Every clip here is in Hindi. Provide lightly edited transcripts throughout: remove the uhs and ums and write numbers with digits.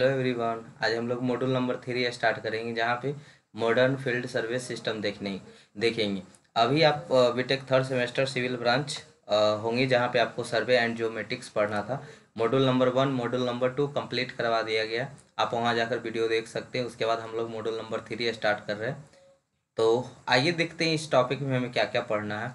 हेलो एवरीवन, आज हम लोग मॉड्यूल नंबर 3 स्टार्ट करेंगे जहाँ पे मॉडर्न फील्ड सर्विस सिस्टम देखेंगे। अभी आप BTech third semester civil branch होंगे जहाँ पे आपको सर्वे एंड ज्योमेट्रिक्स पढ़ना था। Module number 1 module number 2 complete करवा दिया गया। आप वहाँ जाकर वीडियो देख सकते हैं। उसके बाद हम लोग मॉड्यूल नंबर 3 स्टार्ट कर रहे हैं। तो आइए देखते हैं इस टॉपिक में हमें क्या क्या पढ़ना है।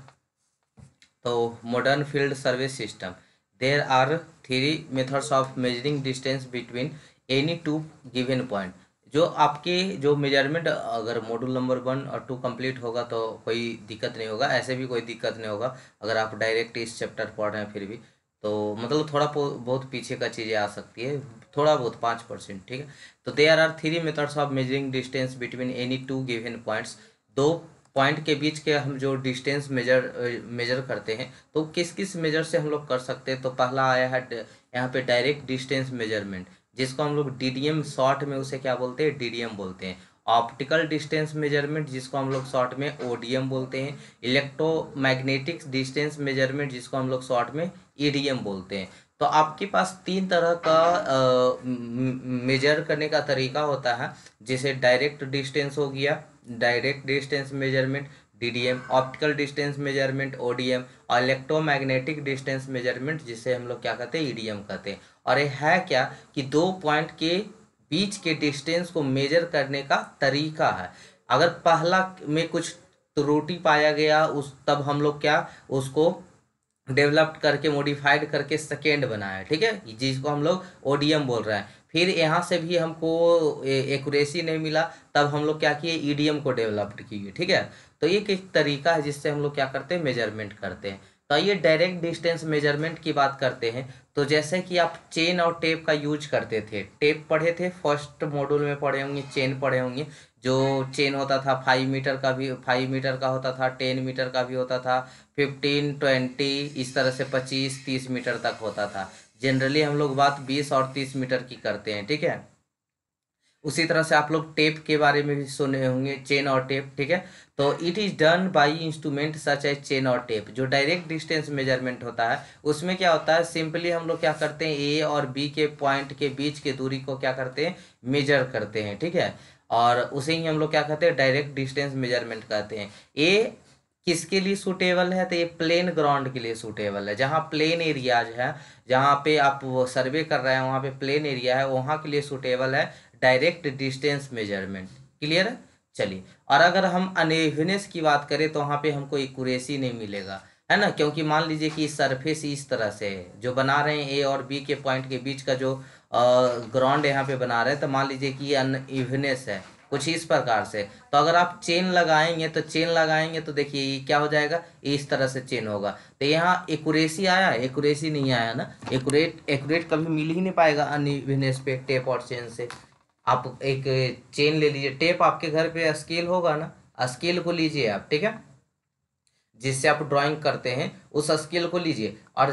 तो modern field service system, there are three methods of measuring distance between any two given point. जो आपके जो मेजरमेंट अगर मॉड्यूल नंबर 1 और 2 कंप्लीट होगा तो कोई दिक्कत नहीं होगा, ऐसे भी कोई दिक्कत नहीं होगा अगर आप डायरेक्ट इस चैप्टर पढ़ रहे हैं। फिर भी तो मतलब थोड़ा बहुत पीछे का चीज़ें आ सकती है, थोड़ा बहुत 5%, ठीक है। तो there are three methods of measuring distance between any two given points. दो पॉइंट के बीच के हम जो डिस्टेंस मेजर करते हैं तो किस किस मेजर से हम लोग कर सकते हैं। तो पहला आया है यहाँ पे डायरेक्ट डिस्टेंस मेजरमेंट, जिसको हम लोग डीडीएम शॉर्ट में उसे क्या बोलते हैं, डीडीएम बोलते हैं। ऑप्टिकल डिस्टेंस मेजरमेंट जिसको हम लोग शॉर्ट में ओडीएम बोलते हैं। इलेक्ट्रोमैग्नेटिक डिस्टेंस मेजरमेंट जिसको हम लोग शॉर्ट में ईडीएम बोलते हैं। तो आपके पास तीन तरह का मेजर करने का तरीका होता है, जैसे डायरेक्ट डिस्टेंस हो गया, direct distance measurement DDM, optical distance measurement ODM, और इलेक्ट्रोमैग्नेटिक डिस्टेंस मेजरमेंट जिसे हम लोग क्या कहते हैं, ईडीएम कहते हैं। और ये है क्या कि दो पॉइंट के बीच के डिस्टेंस को मेजर करने का तरीका है। अगर पहला में कुछ त्रुटि पाया गया उस तब हम लोग क्या उसको डेवलप्ड करके मॉडिफाइड करके सेकेंड बनाया, ठीक है, जिसको हम लोग ओडीएम बोल रहे हैं। फिर यहाँ से भी हमको एक्यूरेसी नहीं मिला, तब हम लोग क्या किए, ईडीएम को डेवलप्ड किए, ठीक है। तो ये एक तरीका है जिससे हम लोग क्या करते हैं, मेजरमेंट करते हैं। तो ये डायरेक्ट डिस्टेंस मेजरमेंट की बात करते हैं। तो जैसे कि आप चेन और टेप का यूज करते थे, टेप पढ़े थे फर्स्ट मॉड्यूल में, पढ़े होंगे, चेन पढ़े होंगे। जो चेन होता था 5 मीटर का भी, 5 मीटर का होता था, 10 मीटर का भी होता था, 15, 20 इस तरह से 25, 30 मीटर तक होता था। जनरली हम लोग बात 20 और 30 मीटर की करते हैं, ठीक है। उसी तरह से आप लोग टेप के बारे में भी सुने होंगे, चेन और टेप, ठीक है। तो it is done by instrument such as chain और टेप। जो डायरेक्ट डिस्टेंस मेजरमेंट होता है उसमें क्या होता है, सिंपली हम लोग क्या करते हैं, ए और बी के पॉइंट के बीच के दूरी को क्या करते हैं, मेजर करते हैं, ठीक है। और उसे ही हम लोग क्या कहते हैं, डायरेक्ट डिस्टेंस मेजरमेंट कहते हैं। ए किसके लिए सूटेबल है, तो ये प्लेन ग्राउंड के लिए सूटेबल है। जहाँ प्लेन एरियाज है, जहाँ पे आप वो सर्वे कर रहे हैं वहाँ पे प्लेन एरिया है, वहाँ के लिए सूटेबल है डायरेक्ट डिस्टेंस मेजरमेंट। क्लियर है। चलिए, और अगर हम अनइवनेस की बात करें तो वहाँ पे हमको एक्यूरेसी नहीं मिलेगा, है ना। क्योंकि मान लीजिए कि सरफेस इस तरह से है, जो बना रहे हैं ए और बी के पॉइंट के बीच का जो ग्राउंड यहाँ पे बना रहे हैं, तो मान लीजिए कि अनइवनेस है कुछ इस प्रकार से। तो अगर आप चेन लगाएंगे तो देखिए ये क्या हो जाएगा, इस तरह से चेन होगा। तो यहाँ एक्यूरेसी आया, एक्यूरेसी नहीं आया ना। एक्यूरेट कभी मिल ही नहीं पाएगा अनइवनेस पे टेप और चेन से। आप एक चेन ले लीजिए, टेप आपके घर पे स्केल होगा ना, स्केल को लीजिए आप, ठीक है, जिससे आप ड्राइंग करते हैं उस स्केल को लीजिए और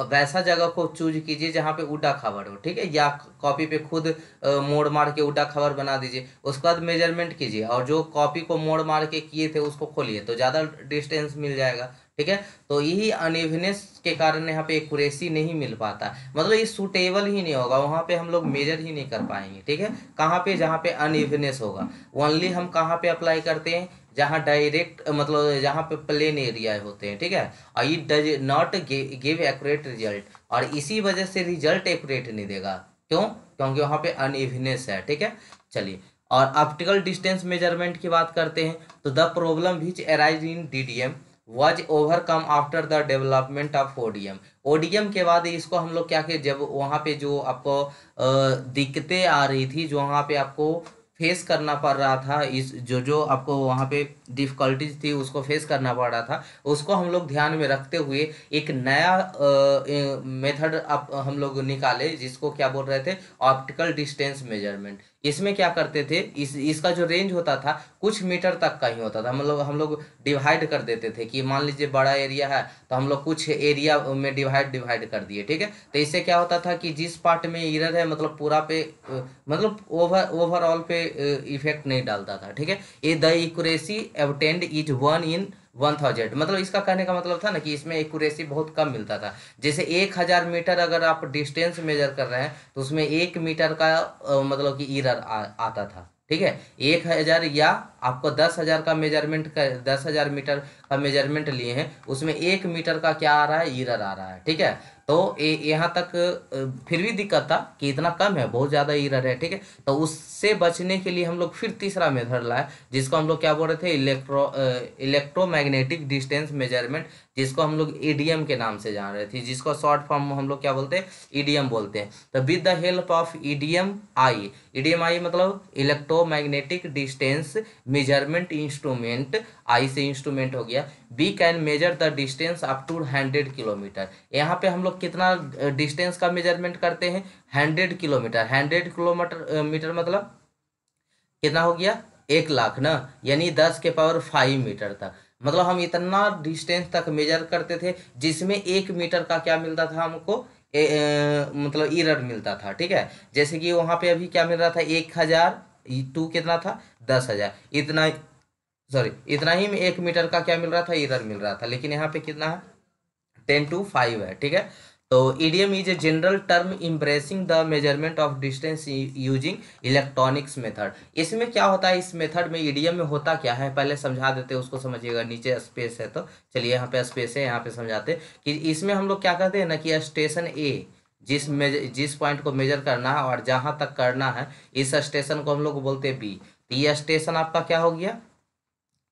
वैसा जगह को चूज कीजिए जहाँ पे उड़ा खबर हो, ठीक है। या कॉपी पे खुद मोड़ मार के उड़ा खबर बना दीजिए। उसके बाद मेजरमेंट कीजिए और जो कॉपी को मोड़ मार के किए थे उसको खोलिए तो ज़्यादा डिस्टेंस मिल जाएगा, ठीक है। तो यही अनइवनेस के कारण यहाँ पे एक्यूरेसी नहीं मिल पाता, मतलब ये सूटेबल ही नहीं होगा, वहाँ पे हम लोग मेजर ही नहीं कर पाएंगे, ठीक है। कहाँ पे, जहाँ पे अनइवनेस होगा। ओनली हम कहाँ पे अप्लाई करते हैं, जहाँ डायरेक्ट मतलब जहाँ पे प्लेन एरिया होते हैं, ठीक है। और it does not give accurate result, और इसी वजह से रिजल्ट एक्यूरेट नहीं देगा। क्यों, क्योंकि वहाँ पे अनइवनेस है, ठीक है। चलिए, और ऑप्टिकल डिस्टेंस मेजरमेंट की बात करते हैं। तो the problem which arise in DDM was overcome after the development of ODM. ODM के बाद इसको हम लोग क्या किए, जब वहाँ पे जो आपको दिक्कतें आ रही थी, जो वहाँ पे आपको फेस करना पड़ रहा था, इस जो जो आपको वहाँ पे डिफ़िकल्टीज थी उसको फेस करना पड़ रहा था, उसको हम लोग ध्यान में रखते हुए एक नया मेथड आप हम लोग निकाले जिसको क्या बोल रहे थे, ऑप्टिकल डिस्टेंस मेजरमेंट। इसमें क्या करते थे, इसका जो रेंज होता था कुछ मीटर तक का ही होता था। मतलब हम लोग डिवाइड कर देते थे कि मान लीजिए बड़ा एरिया है तो हम लोग कुछ एरिया में डिवाइड कर दिए, ठीक है। तो इससे क्या होता था कि जिस पार्ट में एरर है मतलब पूरा पे मतलब ओवरऑल पे इफेक्ट नहीं डालता था, ठीक है। ये the accuracy obtained is 1 in 1000, मतलब इसका कहने का मतलब था ना कि इसमें एक्यूरेसी बहुत कम मिलता था। जैसे 1000 मीटर अगर आप डिस्टेंस मेजर कर रहे हैं तो उसमें 1 मीटर का मतलब कि ईरर आता था, ठीक है। 1000 या आपको 10,000 का मेजरमेंट का 10,000 मीटर का मेजरमेंट लिए हैं, उसमें 1 मीटर का क्या आ रहा है, ईरर आ रहा है, ठीक है। तो यहाँ तक फिर भी दिक्कत था कि इतना कम है, बहुत ज़्यादा ईरर है, ठीक है। तो उससे बचने के लिए हम लोग फिर तीसरा मेथड लाए, जिसको हम लोग क्या बोल रहे थे, इलेक्ट्रोमैग्नेटिक डिस्टेंस मेजरमेंट, जिसको हम लोग ईडीएम के नाम से जान रहे थे, जिसको शॉर्ट फॉर्म हम लोग क्या बोलते हैं, ईडीएम बोलते हैं। तो with the help of EDM I मतलब electromagnetic distance measurement instrument, I से इंस्ट्रूमेंट हो गया, we can measure the distance up to 100 kilometre. यहाँ पे हम लोग कितना डिस्टेंस का मेजरमेंट करते हैं, 100 किलोमीटर। 100 किलोमीटर मतलब कितना हो गया, 1 लाख ना, यानी 10 के पावर 5 मीटर तक, मतलब हम इतना डिस्टेंस तक मेजर करते थे जिसमें 1 मीटर का क्या मिलता था हमको, मतलब ईरर मिलता था, ठीक है। जैसे कि वहां पे अभी क्या मिल रहा था, 1000 टू कितना था, 10,000, इतना, सॉरी इतना ही में 1 मीटर का क्या मिल रहा था, ईरर मिल रहा था। लेकिन यहाँ पे कितना है, 10 to 5 है, ठीक है। तो EDM is a general term impressing the measurement of distance using electronics method. इसमें क्या होता है, इस मेथड में, ईडीएम में होता क्या है, पहले समझा देते हैं, उसको समझिएगा। नीचे स्पेस है तो चलिए यहाँ पे स्पेस है, यहाँ पे समझाते हैं कि इसमें हम लोग क्या करते हैं ना कि स्टेशन ए, जिस पॉइंट को मेजर करना है और जहाँ तक करना है, इस स्टेशन को हम लोग बोलते हैं बी। तो ये स्टेशन आपका क्या हो गया,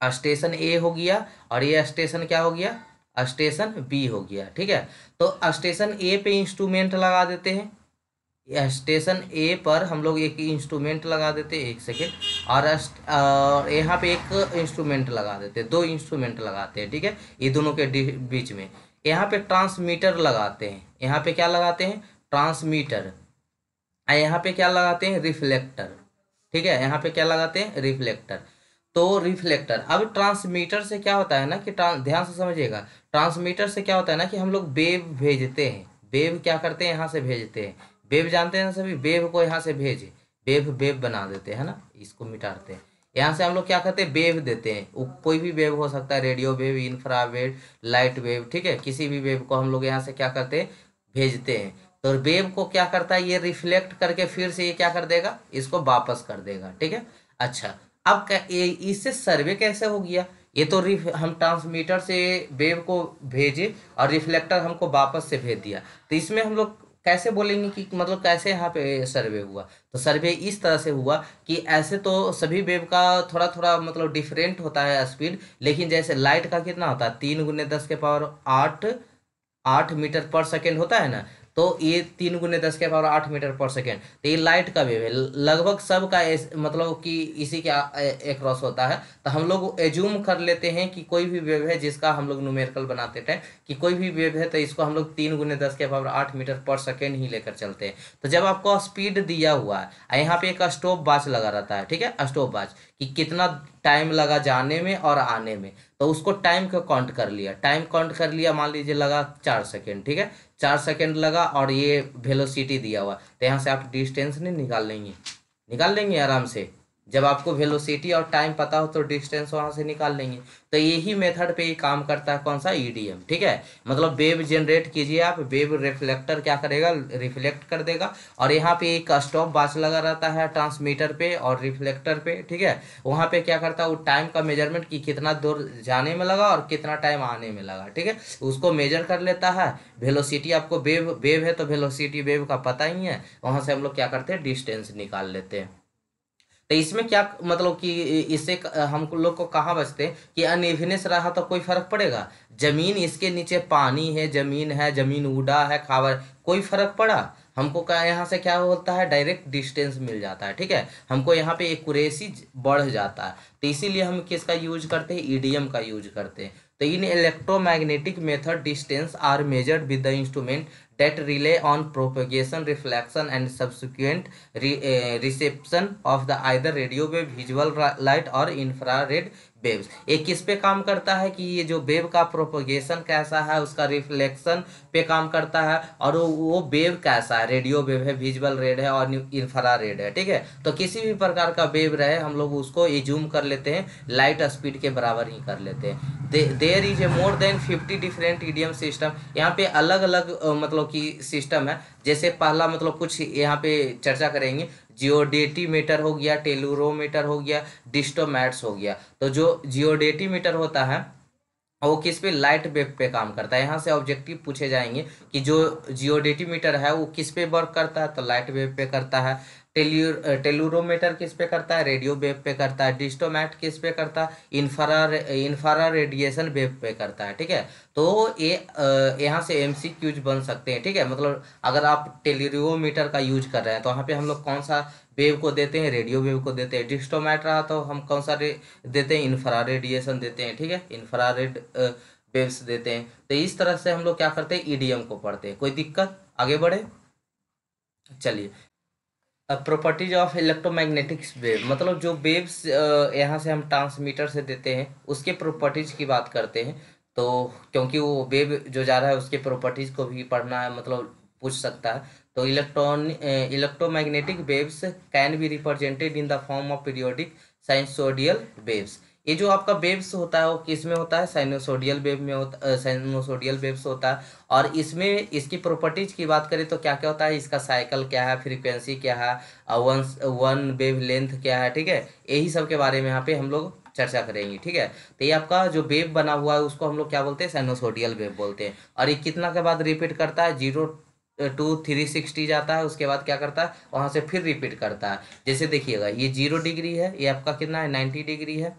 स्टेशन ए हो गया, और ये स्टेशन क्या हो गया, स्टेशन बी हो गया, ठीक है। तो स्टेशन ए पे इंस्ट्रूमेंट लगा देते हैं, स्टेशन ए पर हम लोग एक इंस्ट्रूमेंट लगा देते हैं, एक सेकेंड, और यहाँ पे एक इंस्ट्रूमेंट लगा देते हैं, 2 इंस्ट्रूमेंट लगाते हैं, ठीक है, ये दोनों के बीच में। यहाँ पे ट्रांसमीटर लगाते हैं, यहाँ पे क्या लगाते हैं, ट्रांसमीटर, यहाँ पे क्या लगाते हैं, रिफ्लेक्टर, ठीक है, यहाँ पे क्या लगाते हैं, रिफ्लेक्टर। तो रिफ्लेक्टर, अब ट्रांसमीटर से क्या होता है ना कि ध्यान से समझिएगा, ट्रांसमीटर से क्या होता है ना कि हम लोग वेव भेजते हैं, वेव क्या करते हैं, यहाँ से भेजते हैं, वेव जानते हैं ना सभी, वेव को यहाँ से भेजे, वेव वेव बना देते हैं ना, इसको मिटाते हैं, यहाँ से हम लोग क्या करते हैं, वेव देते हैं, वो कोई भी वेव हो सकता है, रेडियो वेव, इंफ्रावेव, लाइट वेव, ठीक है, किसी भी वेव को हम लोग यहाँ से क्या करते हैं, भेजते हैं। तो वेव को क्या करता है, ये रिफ्लेक्ट करके फिर से ये क्या कर देगा, इसको वापस कर देगा, ठीक है। अच्छा, अब इससे सर्वे कैसे हो गया, ये तो हम ट्रांसमीटर से वेव को भेजे और रिफ्लेक्टर हमको वापस से भेज दिया, तो इसमें हम लोग कैसे बोलेंगे कि मतलब कैसे यहाँ पे सर्वे हुआ। तो सर्वे इस तरह से हुआ कि ऐसे तो सभी वेव का थोड़ा थोड़ा मतलब डिफरेंट होता है स्पीड, लेकिन जैसे लाइट का कितना होता है, 3 × 10⁸ 8 मीटर पर सेकेंड होता है ना, तो ये 3 × 10⁸ 8 मीटर पर सेकेंड, तो ये लाइट का वेव है, लगभग सब का मतलब कि इसी के एक्रॉस होता है। तो हम लोग एज्यूम कर लेते हैं कि कोई भी वेव है जिसका हम लोग न्यूमेरिकल बनाते टाइम कि कोई भी वेव है, तो इसको हम लोग 3 × 10⁸ 8 मीटर पर सेकेंड ही लेकर चलते हैं। तो जब आपको स्पीड दिया हुआ है, यहाँ पे एक स्टॉप वॉच लगा रहता है, ठीक है, स्टॉप वॉच कि कितना टाइम लगा जाने में और आने में, तो उसको टाइम को काउंट कर लिया, टाइम काउंट कर लिया, मान लीजिए लगा 4 सेकेंड, ठीक है, 4 सेकेंड लगा, और ये वेलोसिटी दिया हुआ, तो यहाँ से आप डिस्टेंस नहीं निकाल लेंगे, निकाल लेंगे आराम से, जब आपको वेलोसिटी और टाइम पता हो तो डिस्टेंस वहां से निकाल लेंगे। तो यही मेथड पे ये काम करता है, कौन सा, ईडीएम, ठीक है। मतलब वेव जनरेट कीजिए आप, वेव रिफ्लेक्टर क्या करेगा, रिफ्लेक्ट कर देगा, और यहाँ पे एक स्टॉप वॉच लगा रहता है ट्रांसमीटर पे और रिफ्लेक्टर पे, ठीक है। वहाँ पे क्या करता है, वो टाइम का मेजरमेंट कि कितना दूर जाने में लगा और कितना टाइम आने में लगा, ठीक है, उसको मेजर कर लेता है। वेलोसिटी आपको वेव वेव है तो वेलोसिटी वेव का पता ही है, वहां से हम लोग क्या करते हैं, डिस्टेंस निकाल लेते हैं। तो इसमें क्या मतलब कि इससे हम लोग को कहाँ बचते हैं कि अनइवनेस रहा तो कोई फर्क पड़ेगा, जमीन इसके नीचे पानी है, जमीन उड़ा है, खावर, कोई फर्क पड़ा हमको, क्या यहाँ से क्या होता है, डायरेक्ट डिस्टेंस मिल जाता है, ठीक है, हमको यहाँ पे एक्यूरेसी बढ़ जाता है। तो इसीलिए हम किसका यूज करते हैं, ईडीएम का यूज करते हैं। तो in electromagnetic method distance are measured with the instrument that rely on propagation, reflection and subsequent reception of the either radio wave, visual light or infrared waves. ये किस पे काम करता है कि ये जो वेव का प्रोपगेशन कैसा है, उसका रिफ्लेक्शन पे काम करता है, और वो वेव कैसा है, रेडियो वेव है, विजुअल रेड है और इंफ्रा रेड है। ठीक है, तो किसी भी प्रकार का वेव रहे हम लोग उसको एज्यूम कर लेते हैं, लाइट स्पीड के बराबर ही कर लेते हैं। There is a more than 50 different EDM system. यहाँ पे अलग अलग मतलब कि सिस्टम है। जैसे पहला मतलब कुछ यहाँ पे चर्चा करेंगे, जियोडेटीमीटर हो गया, टेलुरोमीटर हो गया, डिस्टोमैट्स हो गया। तो जो जियोडेटीमीटर होता है वो किस पे, लाइट वेव पे काम करता है। यहाँ से ऑब्जेक्टिव पूछे जाएंगे कि जो जियोडेटीमीटर है वो किस पे वर्क करता है, तो लाइट वेव पे करता है। टेलुरोमीटर किस पे करता है, रेडियो वेव पे करता है। डिस्टोमैट किस पे करता है, इंफ्रा रेडिएशन वेव पे करता है। ठीक है, तो ये यहाँ से एमसीक्यूज बन सकते हैं। ठीक है, मतलब अगर आप टेलुरोमीटर का यूज कर रहे हैं तो वहाँ पे हम लोग कौन सा वेव को देते हैं, रेडियो वेव को देते हैं। डिस्टोमैट रहा तो हम कौन सा देते हैं, इंफ्रारेड रेडिएशन देते हैं। ठीक है, इंफ्रारेड वेव्स देते हैं। तो इस तरह से हम लोग क्या करते हैं, ईडीएम को पढ़ते हैं। कोई दिक्कत, आगे बढ़े, चलिए। अब प्रॉपर्टीज ऑफ इलेक्ट्रोमैग्नेटिक वेव, मतलब जो वेव्स यहाँ से हम ट्रांसमीटर से देते हैं उसके प्रॉपर्टीज की बात करते हैं। तो क्योंकि वो वेव जो जा रहा है उसके प्रॉपर्टीज को भी पढ़ना है, मतलब पूछ सकता है। तो electromagnetic waves can be represented in the form of periodic sinusoidal waves. ये जो आपका वेव्स होता है वो किस में होता है, साइनोसोडियल वेव में होता, साइनोसोडियल वेव्स होता है। और इसमें इसकी प्रॉपर्टीज की बात करें तो क्या क्या होता है, इसका साइकिल क्या है, फ्रीक्वेंसी क्या है, वन वन वेव लेंथ क्या है। ठीक है, यही सब के बारे में यहाँ पे हम लोग चर्चा करेंगे। ठीक है, तो ये आपका जो वेव बना हुआ है उसको हम लोग क्या बोलते हैं, साइनोसोडियल वेव बोलते हैं। और ये कितना के बाद रिपीट करता है, 0 to 360 जाता है, उसके बाद क्या करता है, वहां से फिर रिपीट करता है। जैसे देखिएगा ये 0 डिग्री है, ये आपका कितना है, 90 डिग्री है।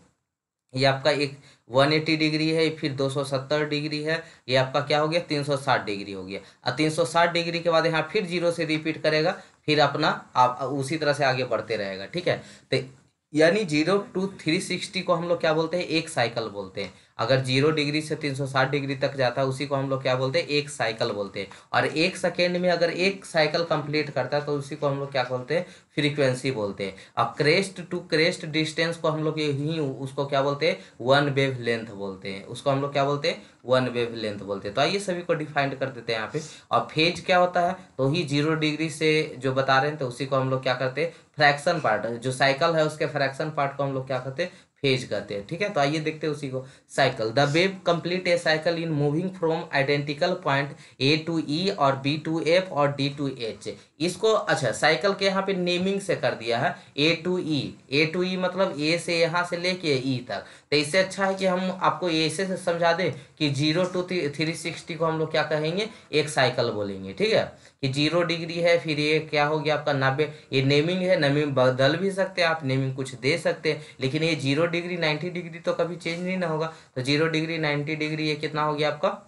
ये आपका एक 180 डिग्री है, फिर 270 डिग्री है। ये आपका क्या हो गया, 360 डिग्री हो गया। और 360 डिग्री के बाद यहाँ फिर 0 से रिपीट करेगा, फिर अपना आप उसी तरह से आगे बढ़ते रहेगा। ठीक है, तो यानी 0 to 360 को हम लोग क्या बोलते हैं, एक साइकिल बोलते हैं। अगर 0 डिग्री से 360 डिग्री तक जाता है उसी को हम लोग क्या बोलते हैं, एक साइकिल बोलते हैं। और एक सेकेंड में अगर एक साइकिल कंप्लीट करता है तो उसी को हम लोग क्या बोलते हैं, फ्रीक्वेंसी बोलते हैं। अब क्रेस्ट टू क्रेस्ट डिस्टेंस को हम लोग यही उसको क्या बोलते हैं, वन वेव लेंथ बोलते हैं। उसको हम लोग क्या बोलते हैं, वन वेव लेंथ बोलते हैं। तो आइए सभी को डिफाइंड कर देते हैं यहाँ पे। और फेज क्या होता है, तो ही 0 डिग्री से जो बता रहे हैं तो उसी को हम लोग क्या करते हैं, फ्रैक्शन पार्ट, जो साइकिल है उसके फ्रैक्शन पार्ट को हम लोग क्या करते हैं, फेज कहते हैं। ठीक है, तो आइए देखते हैं उसी को। Cycle, the wave complete a cycle in moving from identical point A to E और बी टू एफ और डी टू एच। इसको अच्छा साइकिल के यहाँ पे नेमिंग से कर दिया है, ए टू ई। ए टू ई मतलब ए से यहाँ से लेके ई तक। तो इससे अच्छा है कि हम आपको ऐसे से समझा दें कि 0 to 360 को हम लोग क्या कहेंगे, एक साइकिल बोलेंगे। ठीक है, कि 0 डिग्री है, फिर ये क्या हो गया आपका 90। ये नेमिंग है, नेमिंग बदल भी सकते हैं आप, नेमिंग कुछ दे सकते हैं, लेकिन ये 0 डिग्री 90 डिग्री तो कभी चेंज नहीं ना होगा। तो 0 डिग्री 90 डिग्री ये कितना हो गया आपका,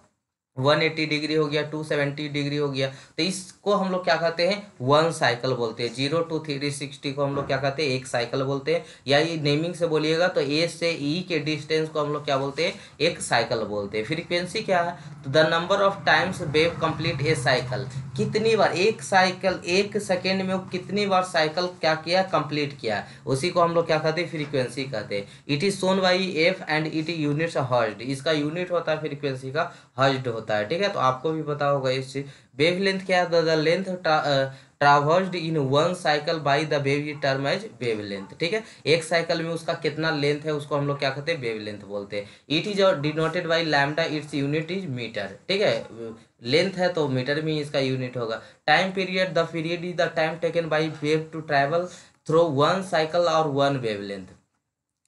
180 डिग्री हो गया, 270 डिग्री हो गया। तो इसको हम लोग क्या कहते हैं, वन साइकिल बोलते हैं। 0 to 360 को हम लोग क्या कहते हैं, एक साइकिल बोलते हैं। या ये नेमिंग से बोलिएगा तो ए से ई के डिस्टेंस को हम लोग क्या बोलते हैं, एक साइकिल बोलते हैं। फ्रीक्वेंसी क्या है, तो the number of times wave complete a cycle, कितनी बार एक साइकिल, एक सेकेंड में वो कितनी बार साइकिल क्या किया, कंप्लीट किया, उसी को हम लोग क्या कहते हैं, फ्रीक्वेंसी कहते हैं। It is shown by F and it units hertz, इसका यूनिट होता है फ्रीक्वेंसी का हर्ट्ज होता है। ठीक है, तो आपको भी पता होगा इस चीज। वेव लेंथ क्या है, the length traversed in one cycle by the wave term as wavelength. ठीक है, एक साइकिल में उसका कितना लेंथ है उसको हम लोग क्या कहते हैं, वेव लेंथ बोलते हैं। It is denoted by lambda, its unit is metre. ठीक है, लेंथ है तो मीटर में इसका यूनिट होगा। Time period, the period is the time taken by wave to travel through one cycle और वन वेव लेंथ।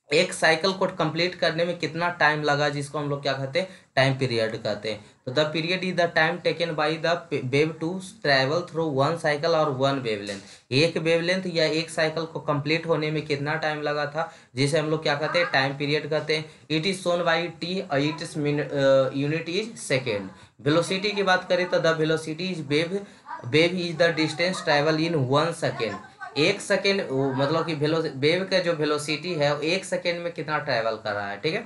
एक साइकिल को कंप्लीट करने में कितना टाइम लगा, जिसको हम लोग क्या कहते हैं, टाइम पीरियड कहते हैं। तो the period is the time taken by the wave to travel through one cycle और वन वेवलेंथ। एक वेवलेंथ या एक साइकिल को कंप्लीट होने में कितना टाइम लगा था, जिसे हम लोग क्या कहते हैं, टाइम पीरियड कहते हैं। It is shown by T, it's unit is second. Velocity की बात करें तो the velocity is wave, wave is the distance travel in one second. एक सेकेंड मतलब कि वेव का जो वेलोसिटी है वो एक सेकेंड में कितना ट्रैवल कर रहा है। ठीक है,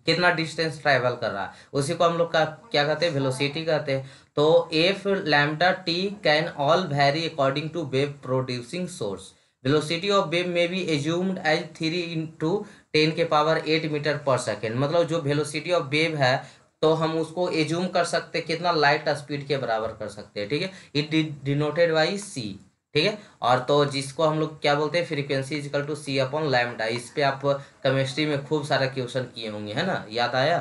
कितना डिस्टेंस ट्रैवल कर रहा है, उसी को हम लोग का क्या कहते हैं, वेलोसिटी कहते हैं। तो F lambda T can all vary according to wave producing source. Velocity of wave में बी एज्यूम्ड एज 3 × 10⁸ मीटर/सेकेंड। मतलब जो वेलोसिटी ऑफ वेव है तो हम उसको एज्यूम कर सकते हैं कितना, लाइट स्पीड के बराबर कर सकते हैं, ठीक है। इट डिनोटेड बाई सी, ठीक है। और तो जिसको हम लोग क्या बोलते हैं, फ्रीक्वेंसी इजिकल टू C/λ। इस पे आप केमिस्ट्री में खूब सारा क्वेश्चन किए होंगे, है ना, याद आया।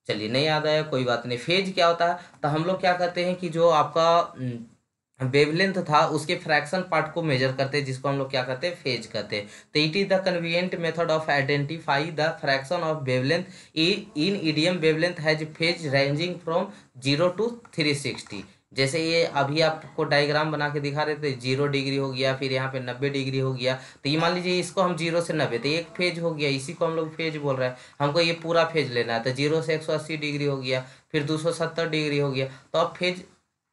चलिए, नहीं याद आया कोई बात नहीं। फेज क्या होता है, तो हम लोग क्या करते हैं कि जो आपका वेवलेंथ था उसके फ्रैक्शन पार्ट को मेजर करते हैं, जिसको हम लोग क्या करते हैं, फेज कहते हैं। तो it is the convenient method of identify the fraction of wavelength in EDM. Wavelength has phase ranging from 0 to 360। जैसे ये अभी आपको डायग्राम बना के दिखा रहे थे, 0 डिग्री हो गया, फिर यहाँ पे 90 डिग्री हो गया। तो ये मान लीजिए इसको हम 0 से 90, तो एक फेज हो गया, इसी को हम लोग फेज बोल रहे हैं। हमको ये पूरा फेज लेना है, तो 0 से 180 डिग्री हो गया, फिर 270 डिग्री हो गया। तो अब फेज,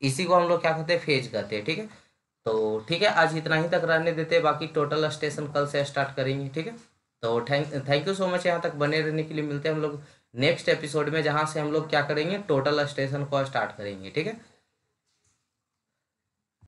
इसी को हम लोग क्या कहते हैं, फेज कहते हैं, ठीक है। तो ठीक है, आज इतना ही तक रहने देते हैं, बाकी टोटल स्टेशन कल से स्टार्ट करेंगे, ठीक है। तो थैंक यू सो मच यहाँ तक बने रहने के लिए। मिलते हैं हम लोग नेक्स्ट एपिसोड में, जहाँ से हम लोग क्या करेंगे, टोटल स्टेशन को स्टार्ट करेंगे, ठीक है।